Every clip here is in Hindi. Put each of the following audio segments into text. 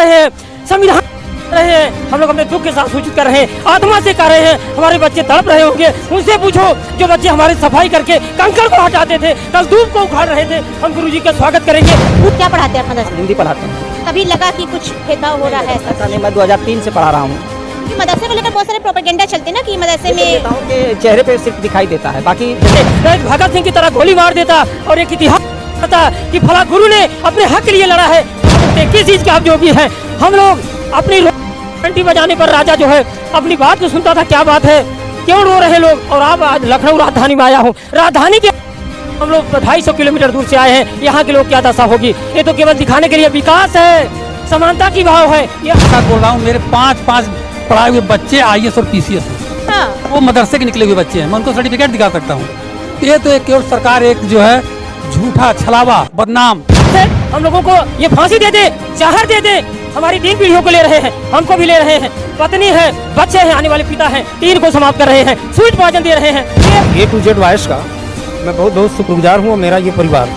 रहे हैं, संविधान रहे हैं, हम लोग अपने दुख के साथ सूचित कर रहे हैं, आत्मा से कर रहे हैं। हमारे बच्चे तड़प रहे होंगे, उनसे पूछो जो बच्चे हमारी सफाई करके कंकड़ को हटाते थे, कल धूप को उखाड़ रहे थे। हम गुरुजी का स्वागत करेंगे। क्या पढ़ाते हैं मदरसे? हिंदी पढ़ाते हैं। कभी लगा कि कुछ भेदभाव हो रहा है ऐसा? नहीं, मैं 2003 से पढ़ा रहा हूँ। मदरसे को लेकर बहुत सारे प्रोपेगेंडा चलते हैं ना कि मदरसे में नेताओं के चेहरे पे सिर्फ दिखाई देता है, बाकी भगत सिंह की तरह गोली मार देता और एक इतिहास पता कि फला गुरु ने अपने हक के लिए लड़ा है। किस चीज का आप जो भी है, हम लोग अपनी घंटी बजाने पर राजा जो है अपनी बात को सुनता था। क्या बात है, क्यों रो रहे लोग? और आप आज लखनऊ राजधानी में आया हूँ, राजधानी के हम लोग 250 किलोमीटर दूर से आए हैं। यहाँ के लोग क्या दशा होगी? ये तो केवल दिखाने के लिए विकास है, समानता की भाव है। ये बोल रहा हूँ, मेरे पाँच पढ़ाए हुए बच्चे IAS और PCS हैं। हाँ। वो मदरसे के निकले हुए बच्चे हैं, मैं उनको सर्टिफिकेट दिखा सकता हूँ। ये तो एक केवल सरकार एक जो है झूठा, छलावा, बदनाम। हम लोगों को ये फांसी दे दे, जहर दे दे, हमारी 3 पीढ़ियों को ले रहे हैं, हमको भी ले रहे हैं। पत्नी है, बच्चे हैं, आने वाले पिता हैं, 3 को समाप्त कर रहे हैं, स्वीट भोजन दे रहे हैं। A to Z वॉइस का मैं बहुत बहुत शुक्रगुजार हूँ, मेरा ये परिवार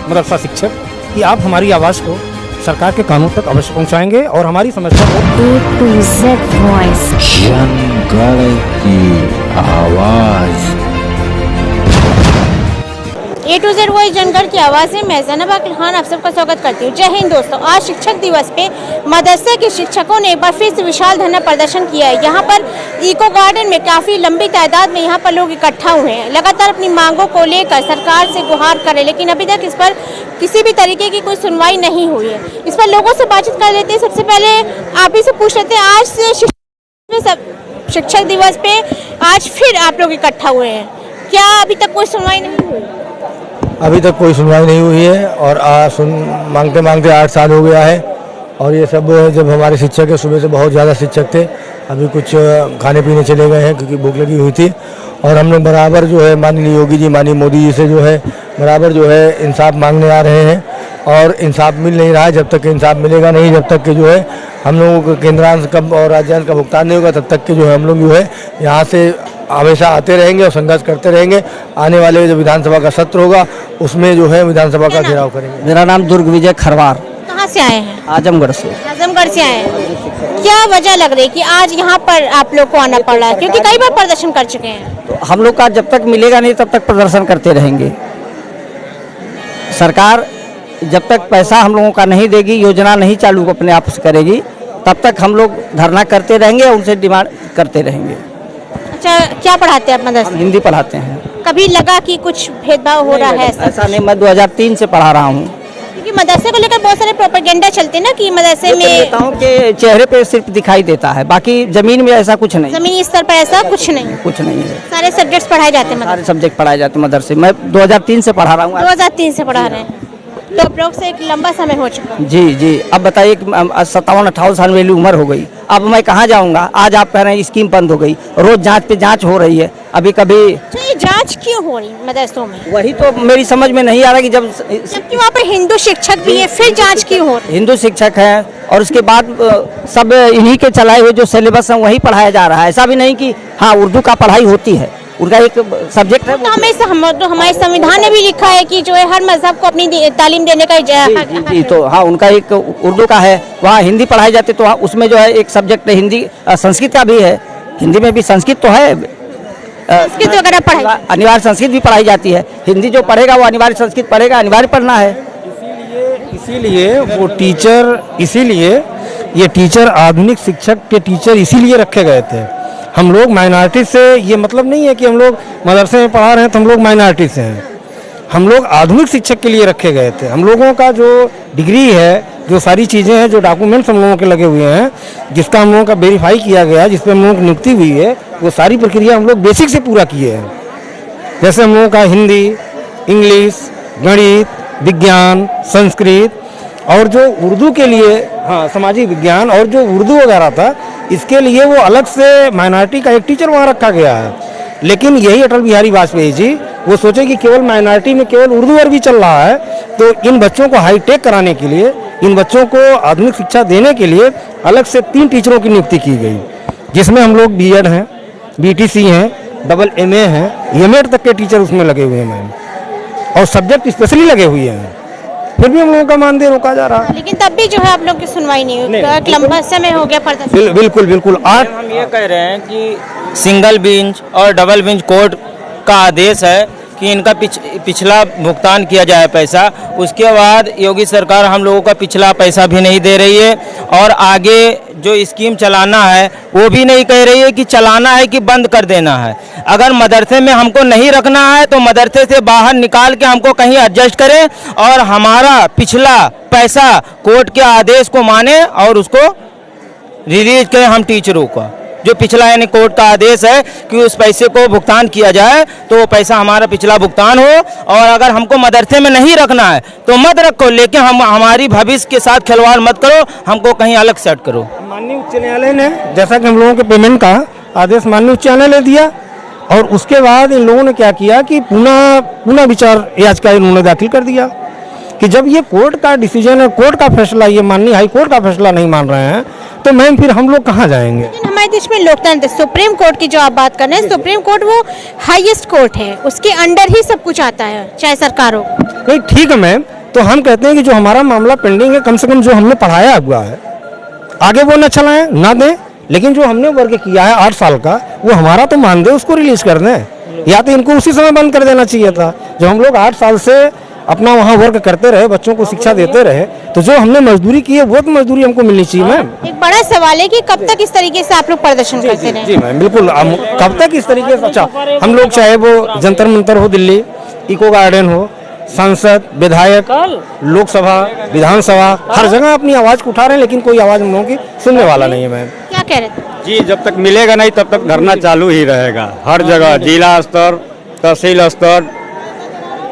मदरसा शिक्षक, कि आप हमारी आवाज़ को सरकार के कानून तक अवश्य पहुँचाएंगे और हमारी समस्या को A to Z वॉइस, जनगण की आवाज़। A to Z वॉइस जनगण की आवाज़ है। मैं ज़ैनब अख्तर खान आप सबका स्वागत करती हूँ। जय हिंद दोस्तों। आज शिक्षक दिवस पे मदरसे के शिक्षकों ने एक बार फिर से विशाल धरना प्रदर्शन किया है। यहाँ पर इको गार्डन में काफ़ी लंबी तादाद में यहाँ पर लोग इकट्ठा हुए हैं, लगातार अपनी मांगों को लेकर सरकार से गुहार करें, लेकिन अभी तक इस पर किसी भी तरीके की कोई सुनवाई नहीं हुई है। इस पर लोगों से बातचीत कर लेते हैं। सबसे पहले आप ही से पूछ लेते हैं, आज से शिक्षक दिवस पे आज फिर आप लोग इकट्ठा हुए हैं, क्या अभी तक कोई सुनवाई नहीं हुई? अभी तक कोई सुनवाई नहीं हुई है और मांगते मांगते 8 साल हो गया है। और ये सब जब हमारे शिक्षक है, सुबह से बहुत ज़्यादा शिक्षक थे, अभी कुछ खाने पीने चले गए हैं क्योंकि भूख लगी हुई थी। और हम लोग बराबर जो है माननीय योगी जी, माननीय मोदी जी से जो है बराबर जो है इंसाफ मांगने आ रहे हैं और इंसाफ मिल नहीं रहा है। जब तक इंसाफ मिलेगा नहीं, जब तक कि जो है हम लोगों को केंद्रांश का और राज्यांश का भुगतान नहीं होगा, तब तक के जो है हम लोग जो है यहाँ से हमेशा आते रहेंगे और संघर्ष करते रहेंगे। आने वाले जो विधानसभा का सत्र होगा उसमें जो है विधानसभा का घेराव करेंगे। मेरा नाम दुर्ग विजय खरवार। कहाँ से आए हैं? आजमगढ़ से। आजमगढ़ से आए हैं। क्या वजह लग रही है कि आज यहाँ पर आप लोग को आना पड़ रहा है? क्योंकि कई बार प्रदर्शन कर चुके हैं। तो हम लोग का जब तक मिलेगा नहीं तब तक प्रदर्शन करते रहेंगे। सरकार जब तक पैसा हम लोगों का नहीं देगी, योजना नहीं चालू अपने आप से करेगी, तब तक हम लोग धरना करते रहेंगे और उनसे डिमांड करते रहेंगे। अच्छा, क्या पढ़ाते हैं आप मदरसे? हम हिंदी पढ़ाते हैं। कभी लगा कि कुछ भेदभाव हो रहा है ऐसा नहीं, मैं 2003 से पढ़ा रहा हूँ। क्योंकि मदरसे को लेकर बहुत सारे प्रोपेगेंडा चलते हैं ना कि मदरसे में नेताओं के चेहरे पे सिर्फ दिखाई देता है, बाकी जमीन में ऐसा कुछ नहीं। जमीनी स्तर पर ऐसा कुछ नहीं है। सारे सब्जेक्ट्स पढ़ाए जाते हैं। सारे सब्जेक्ट पढ़ाए जाते हैं मदरसे। मैं 2003 से पढ़ा रहा हूँ। 2003 से पढ़ा रहे हैं तो अप्रोक्स से एक लंबा समय हो चुका है। जी। अब बताइए, 57-58 साल मेरी उम्र हो गई, अब मैं कहाँ जाऊँगा? आज आप कह रहे हैं स्कीम बंद हो गई, रोज जांच पे जांच हो रही है। अभी कभी तो ये जांच क्यों हो रही मदरसों में? वही तो मेरी समझ में नहीं आ रहा कि जबकि वहाँ पर हिंदू शिक्षक भी है, फिर जांच क्यों हो रही? हिंदू शिक्षक हैं और उसके बाद सब इन्हीं के चलाए हुए जो सिलेबस है वही पढ़ाया जा रहा है। ऐसा भी नहीं कि हाँ उर्दू का पढ़ाई होती है, उनका एक सब्जेक्ट है। तो हमारे संविधान ने भी लिखा है कि जो है हर मजहब को अपनी तालीम देने का जी। तो हाँ, उनका एक उर्दू का है, वहाँ हिंदी पढ़ाई जाती है, तो उसमें जो है एक सब्जेक्ट हिंदी, संस्कृत का भी है। हिंदी में भी संस्कृत तो है, संस्कृत वगैरह पढ़ाई, अनिवार्य संस्कृत भी पढ़ाई जाती है। हिंदी जो पढ़ेगा वो अनिवार्य संस्कृत पढ़ेगा, अनिवार्य पढ़ना है। इसीलिए वो टीचर, इसीलिए ये टीचर आधुनिक शिक्षक के टीचर इसीलिए रखे गए थे। हम लोग माइनॉरिटी से, ये मतलब नहीं है कि हम लोग मदरसे में पढ़ा रहे हैं तो हम लोग माइनॉरिटी से हैं। हम लोग आधुनिक शिक्षक के लिए रखे गए थे। हम लोगों का जो डिग्री है, जो सारी चीज़ें हैं, जो डॉक्यूमेंट्स हम लोगों के लगे हुए हैं, जिसका हम लोगों का वेरीफाई किया गया, जिस पर हम लोगों की नियुक्ति हुई है, वो सारी प्रक्रिया हम लोग बेसिक से पूरा किए हैं। जैसे हम लोगों का हिंदी, इंग्लिश, गणित, विज्ञान, संस्कृत और जो उर्दू के लिए, हाँ, सामाजिक विज्ञान और जो उर्दू वगैरह था, इसके लिए वो अलग से माइनॉरिटी का एक टीचर वहाँ रखा गया है। लेकिन यही अटल बिहारी वाजपेयी जी वो सोचे कि केवल माइनॉरिटी में केवल उर्दू अरबी चल रहा है, तो इन बच्चों को हाईटेक कराने के लिए, इन बच्चों को आधुनिक शिक्षा देने के लिए अलग से 3 टीचरों की नियुक्ति की गई, जिसमें हम लोग BEd हैं, BTC हैं, MA हैं, MAd तक के टीचर उसमें लगे हुए हैं मैम, और सब्जेक्ट स्पेशली लगे हुए हैं। फिर भी हम लोगों का मानदेय रोका जा रहा है। लेकिन तब भी जो है आप लोग की सुनवाई नहीं हुई, एक लंबा समय हो गया प्रदर्शन। बिल्कुल बिल्कुल। आज हम ये कह रहे हैं कि सिंगल बेंच और डबल बेंच कोर्ट का आदेश है कि इनका पिछला भुगतान किया जाए पैसा, उसके बाद योगी सरकार हम लोगों का पिछला पैसा भी नहीं दे रही है और आगे जो स्कीम चलाना है वो भी नहीं कह रही है कि चलाना है कि बंद कर देना है। अगर मदरसे में हमको नहीं रखना है तो मदरसे से बाहर निकाल के हमको कहीं एडजस्ट करें और हमारा पिछला पैसा कोर्ट के आदेश को माने और उसको रिलीज करें हम टीचरों का। जो पिछला यानी कोर्ट का आदेश है कि उस पैसे को भुगतान किया जाए तो वो पैसा हमारा पिछला भुगतान हो, और अगर हमको मदरसे में नहीं रखना है तो मत रखो, लेकिन हम हमारी भविष्य के साथ खिलवाड़ मत करो, हमको कहीं अलग सेट करो। माननीय उच्च न्यायालय ने जैसा कि हम लोगों के पेमेंट का आदेश माननीय उच्च न्यायालय ने दिया और उसके बाद इन लोगों ने क्या किया कि पुनः विचार याचिका इन्होंने दाखिल कर दिया कि जब ये कोर्ट का डिसीजन है, कोर्ट का फैसला, ये माननीय हाई कोर्ट का फैसला नहीं मान रहे हैं तो मैम फिर हम लोग कहाँ जाएंगे। लेकिन हमारे देश में लोकतंत्र, सुप्रीम कोर्ट की जो आप बात कर रहे हैं, सुप्रीम कोर्ट वो हाईएस्ट कोर्ट है, उसके अंडर ही सब कुछ आता है, चाहे सरकार हो। नहीं ठीक है मैम, तो हम कहते हैं कि जो हमारा मामला पेंडिंग है कम से कम जो हमने पढ़ाया हुआ है आगे वो न चलाएं ना दें, लेकिन जो हमने वर्क किया है 8 साल का वो हमारा तो मानदेय उसको रिलीज कर दें, या तो इनको उसी समय बंद कर देना चाहिए था। जब हम लोग 8 साल से अपना वहाँ वर्क करते रहे, बच्चों को शिक्षा देते रहे, तो जो हमने मजदूरी की है वो तो मजदूरी हमको मिलनी चाहिए मैम। एक बड़ा सवाल है कि कब तक इस तरीके से आप लोग प्रदर्शन करते रहे? जी मैम बिल्कुल, कब तक इस तरीके से। अच्छा, हम लोग चाहे वो जंतर मंतर हो दिल्ली, इको गार्डन हो, संसद, विधायक, लोकसभा, विधानसभा, हर जगह अपनी आवाज को उठा रहे हैं, लेकिन कोई आवाज हम लोगों की सुनने वाला नहीं है मैम। क्या कह रहे थे जी? जब तक मिलेगा नहीं तब तक धरना चालू ही रहेगा, हर जगह, जिला स्तर, तहसील स्तर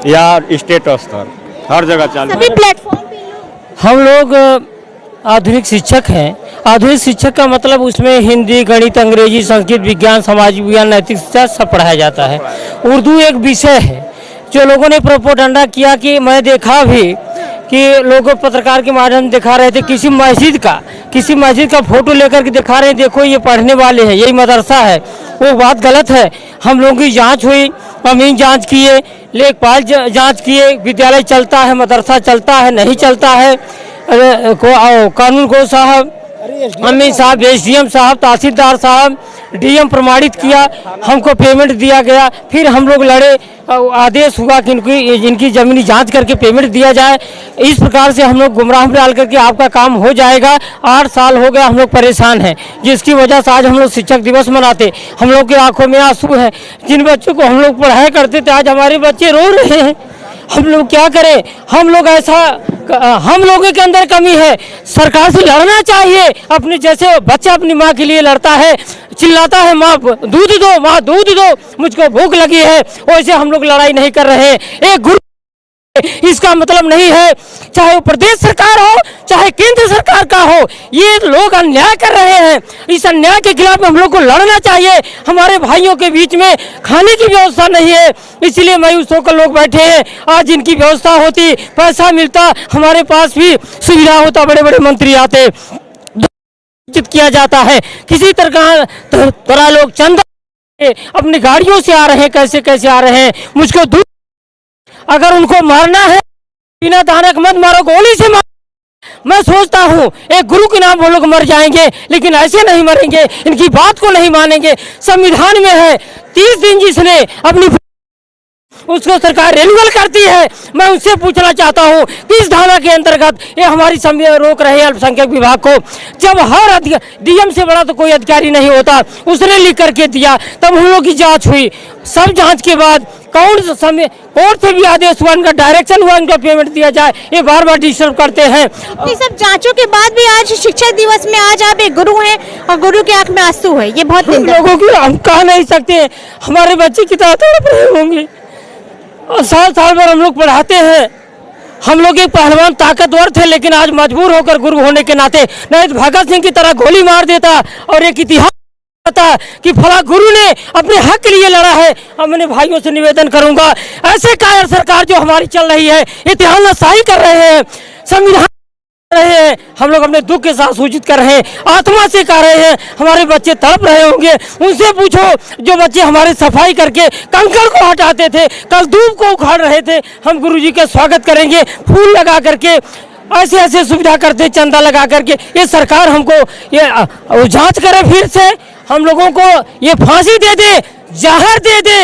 या स्टेट स्तर, हर जगह चालू। सभी प्लेटफॉर्म पे हम लोग आधुनिक शिक्षक हैं। आधुनिक शिक्षक का मतलब उसमें हिंदी, गणित, अंग्रेजी, संस्कृत, विज्ञान, समाज विज्ञान, नैतिक शिक्षा सब पढ़ाया जाता है। उर्दू एक विषय है। जो लोगों ने प्रोपोगंडा किया कि मैं देखा भी कि लोग पत्रकार के माध्यम से दिखा रहे थे किसी मस्जिद का फोटो लेकर के दिखा रहे हैं, देखो ये पढ़ने वाले हैं, यही मदरसा है, वो बात गलत है। हम लोगों की जांच हुई, अमीन जांच किए, लेखपाल जांच किए, विद्यालय चलता है, मदरसा चलता है, नहीं चलता है, कानून को साहब, अमीन साहब, एसडीएम साहब, तहसीलदार साहब, डीएम प्रमाणित किया, हमको पेमेंट दिया गया, फिर हम लोग लड़े, आदेश हुआ कि इनकी जमीनी जांच करके पेमेंट दिया जाए। इस प्रकार से हम लोग गुमराह में डाल करके आपका काम हो जाएगा। 8 साल हो गया हम लोग परेशान हैं, जिसकी वजह से आज हम लोग शिक्षक दिवस मनाते। हम लोग की आंखों में आंसू हैं। जिन बच्चों को हम लोग पढ़ाया करते थे आज हमारे बच्चे रो रहे हैं। हम लोग क्या करें? हम लोगों के अंदर कमी है। सरकार से लड़ना चाहिए। अपने जैसे बच्चा अपनी माँ के लिए लड़ता है, चिल्लाता है माँ दूध दो, माँ दूध दो, मुझको भूख लगी है, वैसे हम लोग लड़ाई नहीं कर रहे हैं। एक गुरु, इसका मतलब नहीं है चाहे वो प्रदेश सरकार हो चाहे केंद्र सरकार का हो, ये लोग अन्याय कर रहे हैं। इस अन्याय के खिलाफ हम लोग को लड़ना चाहिए। हमारे भाइयों के बीच में खाने की व्यवस्था नहीं है, इसलिए मायूस होकर लोग बैठे हैं। आज इनकी व्यवस्था होती, पैसा मिलता, हमारे पास भी सुविधा होता, बड़े बड़े मंत्री आते, किया जाता है। किसी तरह लोग चंदा अपनी गाड़ियों से आ रहे हैं, कैसे कैसे आ रहे हैं। मुझको दूर, अगर उनको मारना है बिना दानक मत मारो, गोली से मारो। मैं सोचता हूँ एक गुरु के नाम वो लोग मर जाएंगे, लेकिन ऐसे नहीं मरेंगे, इनकी बात को नहीं मानेंगे। संविधान में है 30 दिन जिसने अपनी उसको सरकार रिन्यूअल करती है। मैं उससे पूछना चाहता हूँ किस धारा के अंतर्गत ये हमारी रोक रहे हैं अल्पसंख्यक विभाग को। जब हर डीएम से बड़ा तो कोई अधिकारी नहीं होता, उसने लिख करके दिया, तब हम लोग की जांच हुई। सब जांच के बाद कोर्ट से भी आदेश हुआ, इनका डायरेक्शन हुआ, इनका पेमेंट दिया जाए। ये बार बार डिस्टर्ब करते हैं। ये सब जांचों के बाद भी आज शिक्षक दिवस में आज आप एक गुरु हैं और गुरु के आंख में आंसू है, ये बहुत लोगों की हम कह नहीं सकते। हमारे बच्चे कितना तड़प रहे होंगे और साल भर हम लोग पढ़ाते हैं। हम लोग एक पहलवान ताकतवर थे, लेकिन आज मजबूर होकर गुरु होने के नाते, नहीं तो भगत सिंह की तरह गोली मार देता और एक इतिहास था कि फला गुरु ने अपने हक के लिए लड़ा है। अब मैंने भाइयों से निवेदन करूंगा, ऐसे कायर सरकार जो हमारी चल रही है, इतिहास नशाई कर रहे हैं। संविधान रहे हैं, हम लोग अपने दुख के साथ सूचित कर रहे हैं, आत्मा से कह रहे हैं। हमारे बच्चे तड़प रहे होंगे, उनसे पूछो जो बच्चे हमारे सफाई करके कंकड़ को हटाते थे, कल धूप को उखाड़ रहे थे। हम गुरुजी का स्वागत करेंगे फूल लगा करके, ऐसे ऐसे सुविधा करते, चंदा लगा करके। ये सरकार हमको ये जांच करे, फिर से हम लोगों को ये फांसी दे दे, जहर दे दे।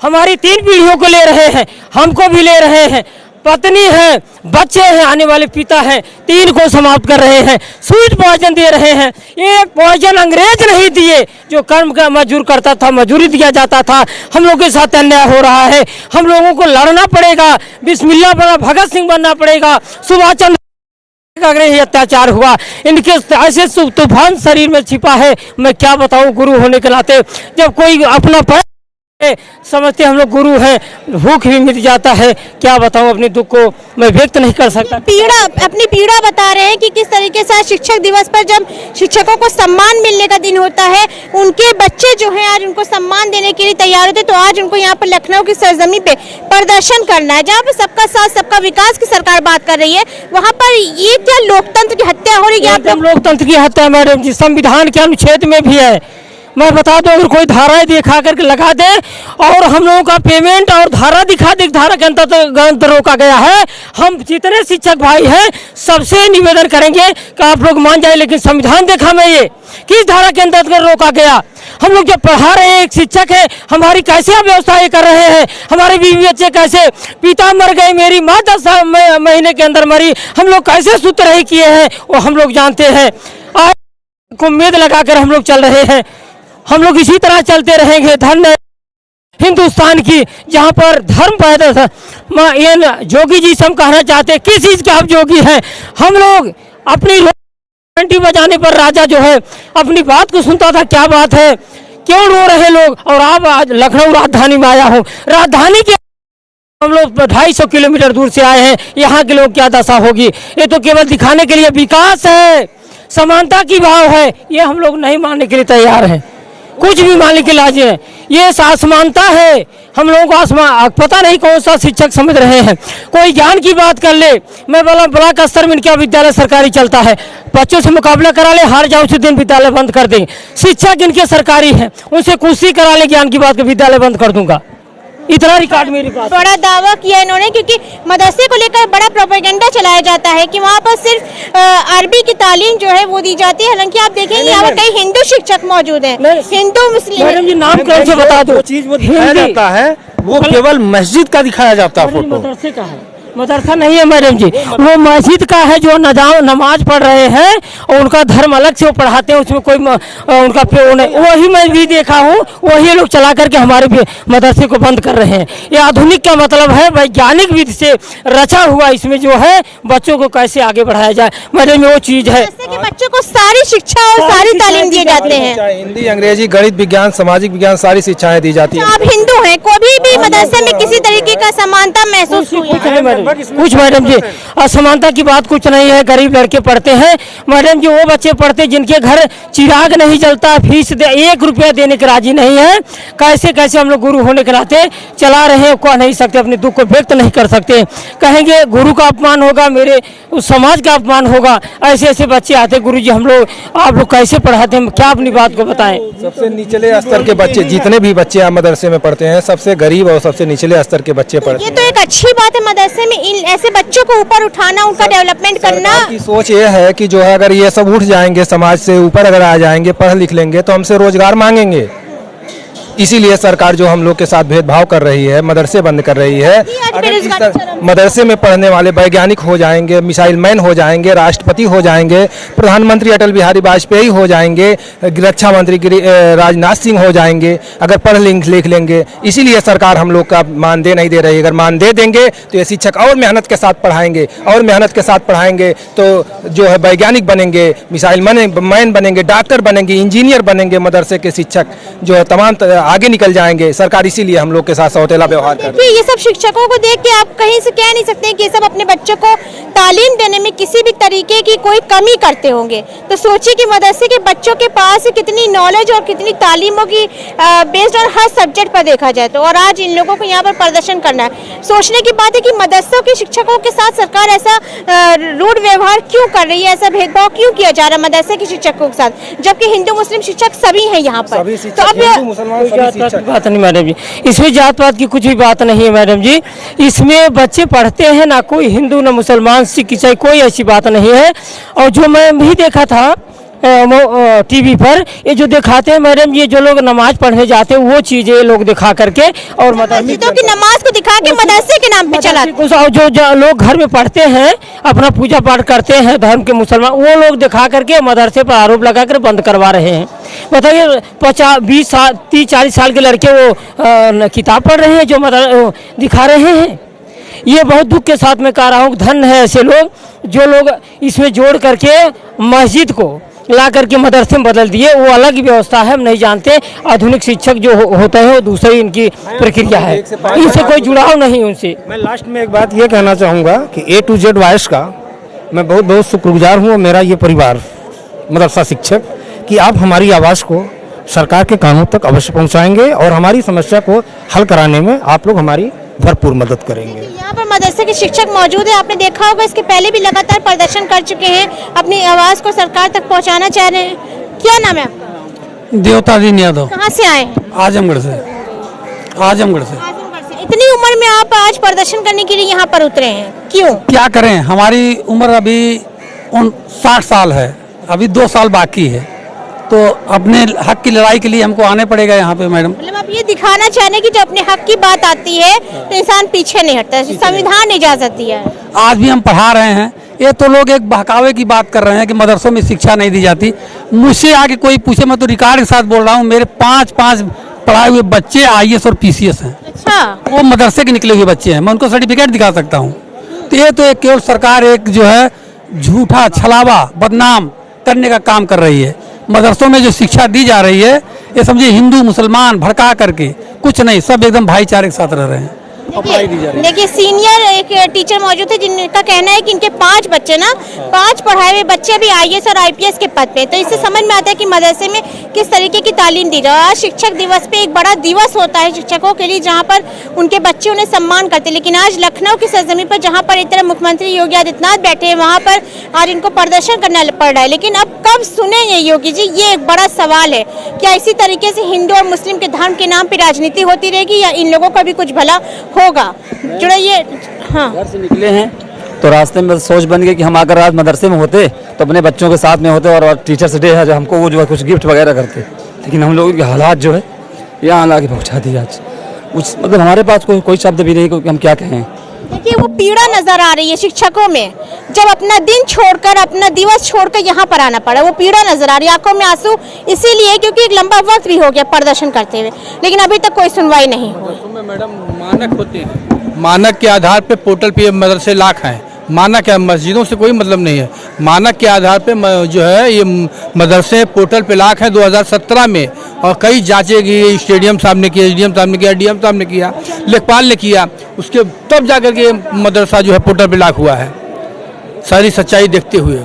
हमारी 3 पीढ़ियों को ले रहे हैं, हमको भी ले रहे हैं, पत्नी है, बच्चे हैं, आने वाले पिता हैं, 3 को समाप्त कर रहे हैं, स्वीट पॉइजन दे रहे हैं। ये पॉइजन अंग्रेज नहीं दिए, जो कर्म का मजदूर करता था, मजदूरी दिया जाता था। हम लोगों के साथ अन्याय हो रहा है, हम लोगों को लड़ना पड़ेगा, बिस्मिल्लाह बना भगत सिंह बनना पड़ेगा। सुभाष चंद्र अगर ये अत्याचार हुआ, इनके ऐसे तूफान शरीर में छिपा है, मैं क्या बताऊं गुरु होने के नाते। जब कोई अपना समझते हम लोग गुरु हैं, भूख भी मिट जाता है। क्या बताऊं, अपने दुख को मैं व्यक्त नहीं कर सकता। अपनी पीड़ा बता रहे हैं कि किस तरीके से शिक्षक दिवस पर जब शिक्षकों को सम्मान मिलने का दिन होता है, उनके बच्चे जो हैं आज उनको सम्मान देने के लिए तैयार होते, तो आज उनको यहाँ पर लखनऊ की सरजमी पे प्रदर्शन करना है, जहाँ पे सबका साथ सबका विकास की सरकार बात कर रही है। वहाँ पर ये क्या लोकतंत्र की हत्या हो रही है? लोकतंत्र की हत्या मैडम जी संविधान के अनुच्छेद में भी है। मैं बता दूं, अगर कोई धाराएं दिखा करके लगा दे और हम लोगों का पेमेंट और धारा दिखा दे, धारा के अंतर्गत रोका गया है। हम जितने शिक्षक भाई हैं सबसे निवेदन करेंगे कि आप लोग मान जाए, लेकिन संविधान देखा मैं ये किस धारा के अंतर्गत रोका गया। हम लोग जब पढ़ा रहे हैं, एक शिक्षक है, हमारी कैसे व्यवस्था ये कर रहे हैं, हमारे बीवी बच्चे कैसे, पिता मर गए, मेरी माँ 10 महीने के अंदर मरी, हम लोग कैसे सूत्र रही किए हैं वो हम लोग जानते हैं। आज उम्मीद लगाकर हम लोग चल रहे हैं, हम लोग इसी तरह चलते रहेंगे। धन्य हिंदुस्तान की, जहाँ पर धर्म पैदा था। ये जोगी जी से हम कहना चाहते हैं, किस चीज़ के आप जोगी हैं? हम लोग अपनी घंटी बजाने पर राजा जो है अपनी बात को सुनता था। क्या बात है, क्यों रो रहे लोग? और आप आज लखनऊ राजधानी में आया हूँ, राजधानी के हम लोग 250 किलोमीटर दूर से आए हैं, यहाँ के लोग क्या दशा होगी? ये तो केवल दिखाने के लिए विकास है, समानता की भाव है, ये हम लोग नहीं मानने के लिए तैयार हैं। कुछ भी मानने के लाज है, ये असमानता है। हम लोगों को आसमान पता नहीं कौन सा शिक्षक समझ रहे हैं। कोई ज्ञान की बात कर ले, मैं बोला ब्लॉक स्तर में इनका विद्यालय सरकारी चलता है, बच्चों से मुकाबला करा ले, हार जाओ उसी दिन विद्यालय बंद कर देंगे। शिक्षक इनके सरकारी हैं, उनसे कुर्सी करा ले ज्ञान की बात, के विद्यालय बंद कर दूंगा। इतना रिकॉर्ड मेरे पास। बड़ा दावा किया इन्होंने, क्योंकि मदरसे को लेकर बड़ा प्रोपेगेंडा चलाया जाता है कि वहाँ पर सिर्फ अरबी की तालीम जो है वो दी जाती है। हालांकि आप देखेंगे यहाँ पर कई हिंदू शिक्षक मौजूद हैं, हिंदू मुस्लिम। मैडम जी नाम कौन से बता दो? चीज वो दिखाया जाता है, वो केवल मस्जिद का दिखाया जाता है फोटो। मदरसे का है, मदरसा नहीं है मैडम जी, वो मस्जिद का है जो नमाज पढ़ रहे हैं और उनका धर्म अलग से वो पढ़ाते हैं, उसमें कोई उनका वही मैं भी देखा हूँ, वही लोग चला करके हमारे भी मदरसे को बंद कर रहे हैं। ये आधुनिक का मतलब है वैज्ञानिक विधि से रचा हुआ, इसमें जो है बच्चों को कैसे आगे बढ़ाया जाए मैडम, वो चीज़ है। बच्चों को सारी शिक्षा और सारी तालीम दिए जाते हैं, हिंदी, अंग्रेजी, गणित, विज्ञान, सामाजिक विज्ञान, सारी शिक्षाएं दी जाती है। आप हिंदू हैं, कोई भी मदरसे में किसी तरीके का समानता महसूस हुई है? कुछ मैडम जी असमानता की बात कुछ नहीं है। गरीब लड़के पढ़ते हैं मैडम जी, वो बच्चे पढ़ते जिनके घर चिराग नहीं जलता, फीस 1 रुपया देने के राजी नहीं है। कैसे कैसे हम लोग गुरु होने के नाते चला रहे हैं, कह नहीं सकते, अपने दुख को व्यक्त नहीं कर सकते। कहेंगे गुरु का अपमान होगा, मेरे उस समाज का अपमान होगा। ऐसे ऐसे बच्चे आते, गुरु जी हम लोग आप लोग कैसे पढ़ाते हैं, क्या अपनी बात को बताएं। सबसे निचले स्तर के बच्चे, जितने भी बच्चे आप मदरसे में पढ़ते हैं, सबसे गरीब और सबसे निचले स्तर के बच्चे पढ़ते हैं। ये तो एक अच्छी बात है, मदरसे में इन ऐसे बच्चों को ऊपर उठाना, उनका डेवलपमेंट करना। की सोच ये है कि जो है अगर ये सब उठ जाएंगे, समाज से ऊपर अगर आ जाएंगे, पढ़ लिख लेंगे, तो हमसे रोजगार मांगेंगे। इसीलिए सरकार जो हम लोग के साथ भेदभाव कर रही है, मदरसे बंद कर रही है। अगर मदरसे में पढ़ने वाले वैज्ञानिक हो जाएंगे, मिसाइल मैन हो जाएंगे, राष्ट्रपति हो जाएंगे, प्रधानमंत्री अटल बिहारी वाजपेयी हो जाएंगे, रक्षा मंत्री राजनाथ सिंह हो जाएंगे, अगर पढ़ लिख लेंगे। इसीलिए सरकार हम लोग का मानदेय नहीं दे रही है। अगर मानदेय देंगे तो ये शिक्षक और मेहनत के साथ पढ़ाएंगे, और मेहनत के साथ पढ़ाएंगे तो जो है वैज्ञानिक बनेंगे, मिसाइल मैन बनेंगे, डॉक्टर बनेंगे, इंजीनियर बनेंगे। मदरसे के शिक्षक जो है तमाम आगे निकल जाएंगे। सरकार इसीलिए हम लोग के साथ सौतेला व्यवहार कर रही है। ये सब शिक्षकों को देख के आप कहीं से कह नहीं सकते कि ये सब अपने बच्चों को तालीम देने में किसी भी तरीके की कोई कमी करते होंगे। तो सोचिए कि मदरसे के बच्चों के पास कितनी नॉलेज और कितनी तालीमों की बेस्ड और हर सब्जेक्ट पर देखा जाए तो, और आज इन लोगों को यहाँ पर प्रदर्शन करना है। सोचने की बात है कि मदरसों के शिक्षकों के साथ सरकार ऐसा रूढ़ व्यवहार क्यों कर रही है, ऐसा भेदभाव क्यों किया जा रहा है मदरसे के शिक्षकों के साथ, जबकि हिंदू मुस्लिम शिक्षक सभी हैं यहाँ पर। तो अब बात नहीं मैडम जी, इसमें जात पात की कुछ भी बात नहीं है मैडम जी। इसमें बच्चे पढ़ते हैं, ना कोई हिंदू ना मुसलमान सिख ईसाई, कोई ऐसी बात नहीं है। और जो मैं भी देखा था टीवी पर, ये जो दिखाते हैं मैडम, ये जो लोग नमाज पढ़ने जाते हैं वो चीजें लोग दिखा करके और मस्जिदों की नमाज को दिखा के मदरसे के नाम पे चलाते हैं। जो लोग घर में पढ़ते हैं, अपना पूजा पाठ करते हैं धर्म के मुसलमान, वो लोग दिखा करके मदरसे पर आरोप लगा कर बंद करवा रहे हैं। बताइए 50-20 साल 30-40 साल के लड़के वो किताब पढ़ रहे हैं जो दिखा रहे हैं। ये बहुत दुख के साथ में कह रहा हूँ, धन्य है ऐसे लोग जो लोग इसमें जोड़ करके मस्जिद को ला करके मदरसे में बदल दिए। वो अलग ही व्यवस्था है, हम नहीं जानते। आधुनिक शिक्षक जो होते हैं वो दूसरी इनकी प्रक्रिया है, इनसे कोई जुड़ाव नहीं उनसे। मैं लास्ट में एक बात ये कहना चाहूँगा कि A to Z वॉइस का मैं बहुत बहुत शुक्रगुजार हूँ, और मेरा ये परिवार मदरसा शिक्षक, कि आप हमारी आवाज़ को सरकार के कानों तक अवश्य पहुँचाएंगे और हमारी समस्या को हल कराने में आप लोग हमारी भरपूर मदद करेंगे। यहाँ पर मदरसे के शिक्षक मौजूद है, आपने देखा होगा इसके पहले भी लगातार प्रदर्शन कर चुके हैं, अपनी आवाज़ को सरकार तक पहुँचाना चाह रहे हैं। क्या नाम है आपका? देवतादीन यादव। कहाँ से आए हैं? आजमगढ़ से। आजमगढ़ से। इतनी उम्र में आप आज प्रदर्शन करने के लिए यहाँ पर उतरे हैं, क्यों? क्या करें, हमारी उम्र अभी 60 साल है, अभी 2 साल बाकी है, तो अपने हक की लड़ाई के लिए हमको आने पड़ेगा यहाँ पे मैडम। मतलब आप ये दिखाना चाह रहे हैं कि जब अपने हक की बात आती है तो इंसान पीछे नहीं हटता, संविधान इजाजत दिया है। आज भी हम पढ़ा रहे हैं, ये तो लोग एक बहकावे की बात कर रहे हैं कि मदरसों में शिक्षा नहीं दी जाती। मुझसे आके कोई पूछे, मैं तो रिकॉर्ड के साथ बोल रहा हूँ, मेरे 5 पढ़ाए हुए बच्चे IAS और PCS हैं। अच्छा, वो मदरसे के निकले हुए बच्चे हैं, मैं उनको सर्टिफिकेट दिखा सकता हूँ। तो ये तो एक केवल सरकार एक जो है झूठा छलावा बदनाम करने का काम कर रही है। मदरसों में जो शिक्षा दी जा रही है, ये समझिए हिंदू मुसलमान भड़का करके कुछ नहीं, सब एकदम भाईचारे के साथ रह रहे हैं। देखिए सीनियर एक टीचर मौजूद है जिनका कहना है कि इनके 5 बच्चे ना 5 पढ़ाए हुए बच्चे भी IAS और IPS के पद पे, तो इससे समझ में आता है कि मदरसे में किस तरीके की तालीम दी जाए। आज शिक्षक दिवस पे एक बड़ा दिवस होता है शिक्षकों के लिए, जहाँ पर उनके बच्चे उन्हें सम्मान करते हैं, लेकिन आज लखनऊ की सरजमीन पर जहाँ पर एक तरफ मुख्यमंत्री योगी आदित्यनाथ बैठे हैं, वहाँ पर आज इनको प्रदर्शन करना पड़ रहा है। लेकिन अब कब सुने ये योगी जी, ये एक बड़ा सवाल है। क्या इसी तरीके से हिंदू और मुस्लिम के धर्म के नाम पर राजनीति होती रहेगी, या इन लोगों का भी कुछ भला होगा? जुड़ाइए। हाँ, घर से निकले हैं तो रास्ते में सोच बन गई कि हम अगर आज मदरसे में होते तो अपने बच्चों के साथ में होते और टीचर्स डे है जो हमको वो जो है कुछ गिफ्ट वगैरह करते, लेकिन हम लोगों के हालात जो है यहाँ ला के पहुँचा दिया आज। कुछ मतलब हमारे पास कोई शब्द भी नहीं कि हम क्या कहें। देखिए वो पीड़ा नजर आ रही है शिक्षकों में, जब अपना दिन छोड़कर अपना दिवस छोड़कर यहाँ पर आना पड़ा, वो पीड़ा नजर आ रही है, आंखों में आंसू इसीलिए क्योंकि एक लंबा वक्त भी हो गया प्रदर्शन करते हुए, लेकिन अभी तक कोई सुनवाई नहीं हुई। मैडम मानक होते हैं, मानक के आधार पे पोर्टल पे मदरसे लाख हैं, मानक है, मस्जिदों से कोई मतलब नहीं है। मानक के आधार पे जो है ये मदरसे पोर्टल पे लाख हैं 2017 में, और कई जांचें की, स्टेडियम साहब ने किया, SDM साहब ने किया, DM साहब ने किया, लेखपाल ने किया, उसके तब जाकर के मदरसा जो है पोर्टल पे लाख हुआ है, सारी सच्चाई देखते हुए।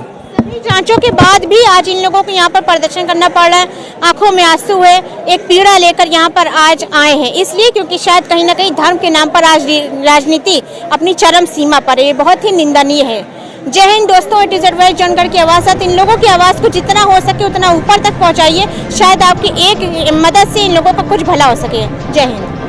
जांचों के बाद भी आज इन लोगों को यहाँ पर प्रदर्शन करना पड़ रहा है, आंखों में आंसू है, एक पीड़ा लेकर यहाँ पर आज आए हैं, इसलिए क्योंकि शायद कहीं ना कहीं धर्म के नाम पर आज राजनीति अपनी चरम सीमा पर है। ये बहुत ही निंदनीय है। जय हिंद दोस्तों, A to Z वॉइस जानकर की आवाज़ साथ इन लोगों की आवाज़ को जितना हो सके उतना ऊपर तक पहुँचाइए, शायद आपकी एक मदद से इन लोगों का कुछ भला हो सके। जय हिंद।